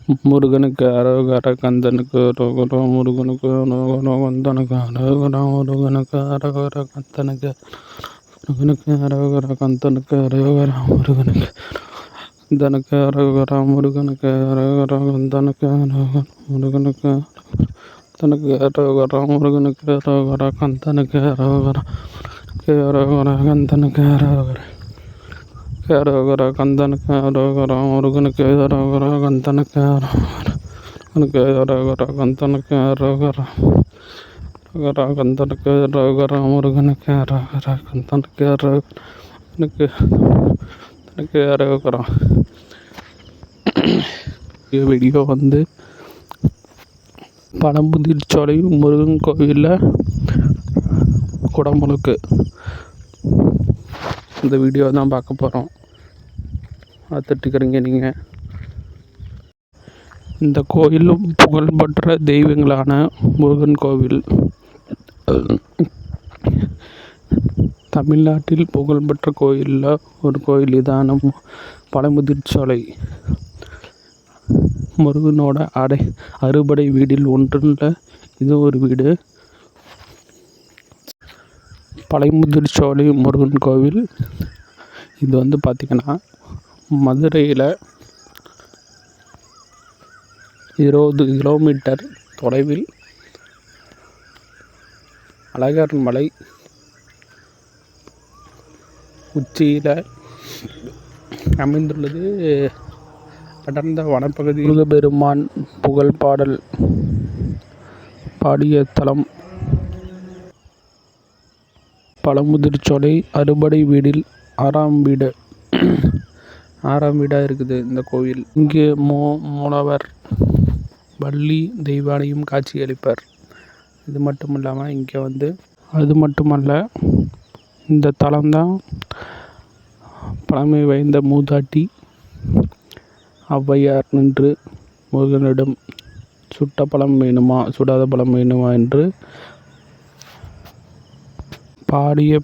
முருகனுக்கு அரோகர கந்தனுக்கு அரோகரா முருகனுக்கு அரோகரா கந்தனுக்கு அரோகரா முருகனுக்கு அரோகர கந்தனுக்கு முருகனுக்கு அரோகரா கந்தனுக்கு அரோகரா முருகனுக்கு கந்தனுக்கு அரோகரா முருகனுக்கு அரோகரா கந்தனுக்கு அரோகரா முருகனுக்கு கந்தனுக்கு அரோகரா முருகனுக்கு அரோகரா கந்தனுக்கு அரோகரா அரோகரா கந்தனுக்கு அரோகரா அரோகரா கந்தனுக்கு அரோகரா முருகனுக்கு அரோகரா கந்தனுக்கு அரோகரா கந்தனுக்கு அரோகரா அரோகரா கந்தனுக்கு அரோகரா முருகனுக்கு அரோகரா கந்தனுக்கு அரோகனுக்கு கந்தனுக்கு அரோகரா. வீடியோ வந்து பழமுதிர்ச்சோலை முருகன் கோவிலில் குடமுழுக்கு இந்த வீடியோ தான் பார்க்க போகிறோம். பார்த்துட்டுருக்கிறீங்க நீங்கள். இந்த கோயிலும் புகழ்பெற்ற தெய்வங்களான முருகன் கோவில். தமிழ்நாட்டில் புகழ்பெற்ற கோயிலில் ஒரு கோயில் இதான பழமுதிர்ச்சோலை முருகனோட அறுபடை வீடில் ஒன்றில் இது ஒரு வீடு. பழமுதிர்ச்சோலை முருகன் கோவில் இது வந்து பார்த்திங்கன்னா மதுரையில் 20 கிலோமீட்டர் தொலைவில் அழகர் மலை உச்சியில் அமைந்துள்ளது. அடர்ந்த வனப்பகுதி முருகப்பெருமான் புகழ் பாடல் பாடிய தலம் பழமுதிர்ச்சோலை அறுபடை வீடில் ஆறாம் வீடாக இருக்குது இந்த கோவில். இங்கே மூலவர் வள்ளி தெய்வானையும் காட்சியளிப்பார். இது மட்டும் இல்லாமல் இங்கே வந்து அது மட்டுமல்ல, இந்த தலம்தான் பழமை வாய்ந்த மூதாட்டி ஔவையார் நின்று முருகனிடம் சுட்ட பழம் வேணுமா சுடாத பழம் வேணுமா என்று பாடிய